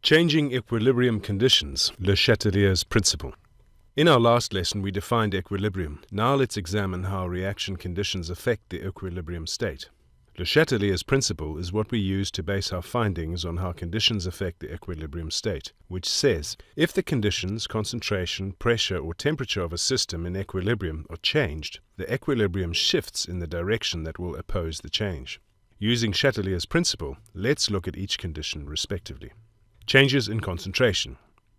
Changing equilibrium conditions, Le Chatelier's principle. In our last lesson, we defined equilibrium. Now let's examine how reaction conditions affect the equilibrium state. Le Chatelier's principle is what we use to base our findings on how conditions affect the equilibrium state, which says, if the conditions, concentration, pressure, or temperature of a system in equilibrium are changed, the equilibrium shifts in the direction that will oppose the change. Using Chatelier's principle, let's look at each condition respectively. Changes in concentration.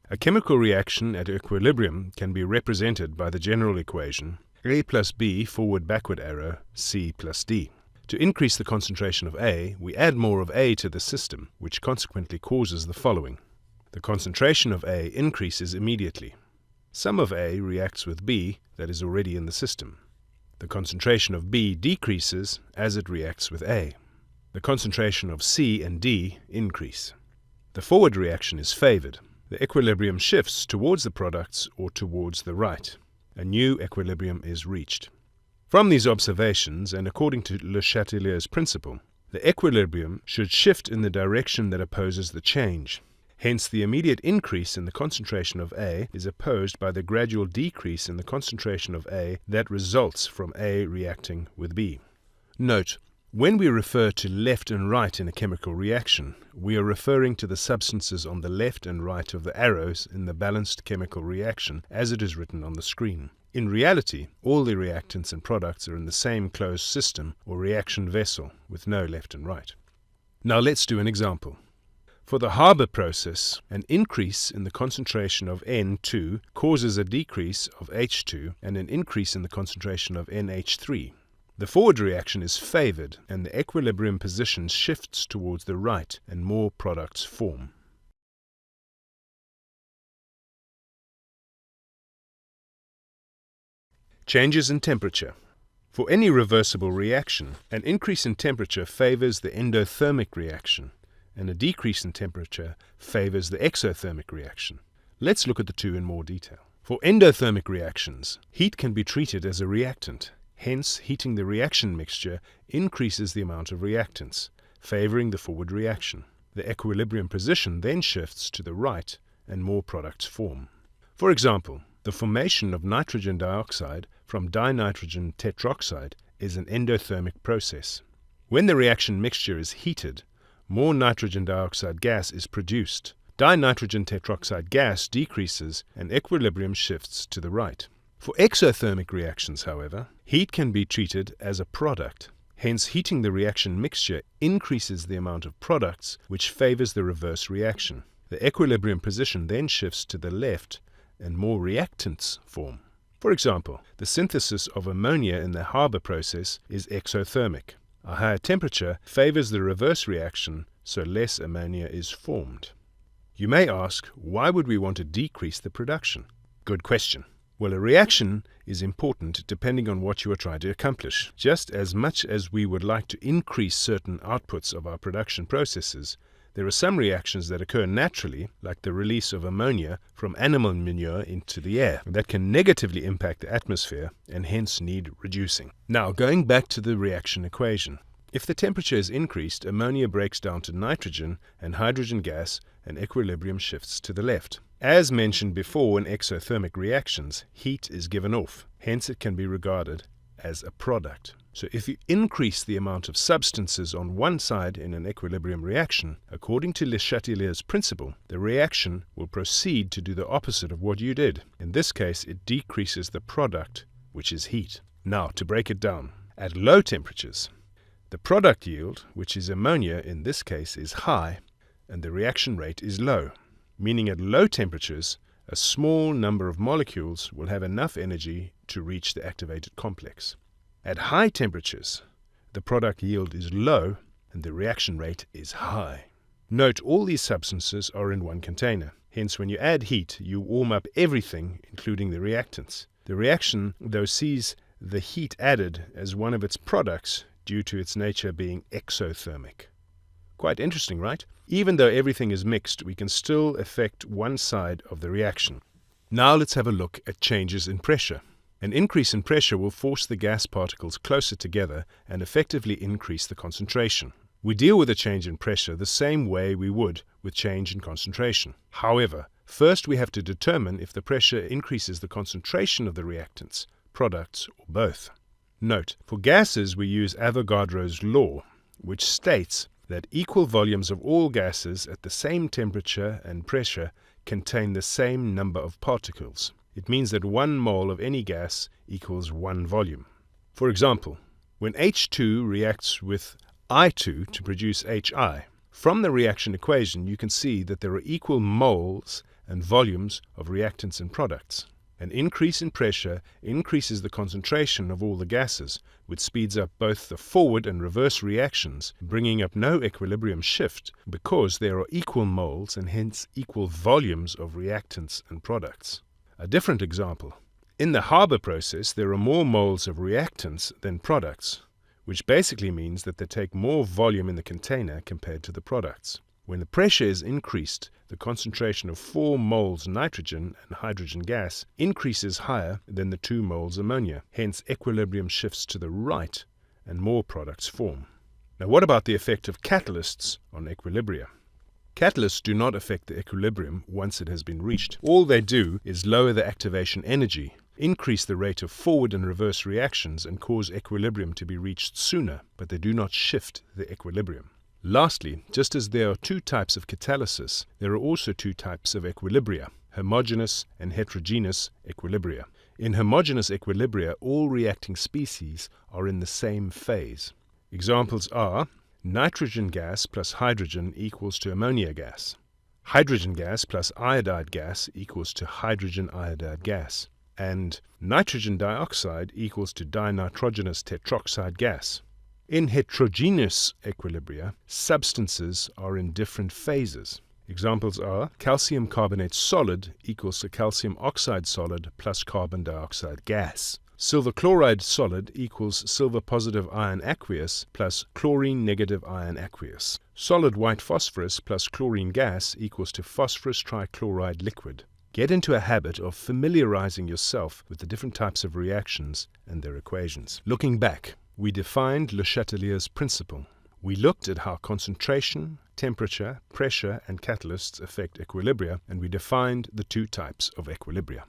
A chemical reaction at equilibrium can be represented by the general equation A plus B forward-backward arrow C plus D. To increase the concentration of A, we add more of A to the system, which consequently causes the following. The concentration of A increases immediately. Some of A reacts with B that is already in the system. The concentration of B decreases as it reacts with A. The concentration of C and D increase. The forward reaction is favored. The equilibrium shifts towards the products or towards the right. A new equilibrium is reached. From these observations, and according to Le Chatelier's principle, the equilibrium should shift in the direction that opposes the change. Hence, the immediate increase in the concentration of A is opposed by the gradual decrease in the concentration of A that results from A reacting with B. Note, when we refer to left and right in a chemical reaction, we are referring to the substances on the left and right of the arrows in the balanced chemical reaction as it is written on the screen. In reality, all the reactants and products are in the same closed system or reaction vessel with no left and right. Now let's do an example. For the Haber process, an increase in the concentration of N2 causes a decrease of H2 and an increase in the concentration of NH3. The forward reaction is favored and the equilibrium position shifts towards the right and more products form. Changes in temperature. For any reversible reaction, an increase in temperature favors the endothermic reaction and a decrease in temperature favors the exothermic reaction. Let's look at the two in more detail. For endothermic reactions, heat can be treated as a reactant. Hence, heating the reaction mixture increases the amount of reactants, favoring the forward reaction. The equilibrium position then shifts to the right and more products form. For example, the formation of nitrogen dioxide from dinitrogen tetroxide is an endothermic process. When the reaction mixture is heated, more nitrogen dioxide gas is produced. Dinitrogen tetroxide gas decreases and equilibrium shifts to the right. For exothermic reactions, however, heat can be treated as a product. Hence, heating the reaction mixture increases the amount of products, which favors the reverse reaction. The equilibrium position then shifts to the left and more reactants form. For example, the synthesis of ammonia in the Haber process is exothermic. A higher temperature favors the reverse reaction, so less ammonia is formed. You may ask, why would we want to decrease the production? Good question. Well, a reaction is important depending on what you are trying to accomplish. Just as much as we would like to increase certain outputs of our production processes, there are some reactions that occur naturally, like the release of ammonia from animal manure into the air, that can negatively impact the atmosphere and hence need reducing. Now, going back to the reaction equation. If the temperature is increased, ammonia breaks down to nitrogen and hydrogen gas, and equilibrium shifts to the left. As mentioned before in exothermic reactions, heat is given off, hence it can be regarded as a product. So if you increase the amount of substances on one side in an equilibrium reaction, according to Le Chatelier's principle, the reaction will proceed to do the opposite of what you did. In this case, it decreases the product, which is heat. Now, to break it down, at low temperatures, the product yield, which is ammonia in this case, is high, and the reaction rate is low. Meaning at low temperatures, a small number of molecules will have enough energy to reach the activated complex. At high temperatures, the product yield is low and the reaction rate is high. Note, all these substances are in one container. Hence, when you add heat, you warm up everything, including the reactants. The reaction, though, sees the heat added as one of its products due to its nature being exothermic. Quite interesting, right? Even though everything is mixed, we can still affect one side of the reaction. Now let's have a look at changes in pressure. An increase in pressure will force the gas particles closer together and effectively increase the concentration. We deal with a change in pressure the same way we would with change in concentration. However, first we have to determine if the pressure increases the concentration of the reactants, products, or both. Note, for gases we use Avogadro's law, which states that equal volumes of all gases at the same temperature and pressure contain the same number of particles. It means that 1 mole of any gas equals 1 volume. For example, when H2 reacts with I2 to produce HI, from the reaction equation you can see that there are equal moles and volumes of reactants and products. An increase in pressure increases the concentration of all the gases, which speeds up both the forward and reverse reactions, bringing up no equilibrium shift because there are equal moles and hence equal volumes of reactants and products. A different example. In the Haber process, there are more moles of reactants than products, which basically means that they take more volume in the container compared to the products. When the pressure is increased, the concentration of 4 moles nitrogen and hydrogen gas increases higher than the 2 moles ammonia. Hence, equilibrium shifts to the right and more products form. Now, what about the effect of catalysts on equilibria? Catalysts do not affect the equilibrium once it has been reached. All they do is lower the activation energy, increase the rate of forward and reverse reactions, and cause equilibrium to be reached sooner, but they do not shift the equilibrium. Lastly, just as there are 2 types of catalysis, there are also 2 types of equilibria, homogeneous and heterogeneous equilibria. In homogeneous equilibria, all reacting species are in the same phase. Examples are nitrogen gas plus hydrogen equals to ammonia gas. Hydrogen gas plus iodide gas equals to hydrogen iodide gas. And nitrogen dioxide equals to dinitrogenous tetroxide gas. In heterogeneous equilibria, substances are in different phases. Examples are calcium carbonate solid equals to calcium oxide solid plus carbon dioxide gas. Silver chloride solid equals silver positive ion aqueous plus chlorine negative ion aqueous. Solid white phosphorus plus chlorine gas equals to phosphorus trichloride liquid. Get into a habit of familiarizing yourself with the different types of reactions and their equations. Looking back, we defined Le Chatelier's principle. We looked at how concentration, temperature, pressure, and catalysts affect equilibria, and we defined the 2 types of equilibria.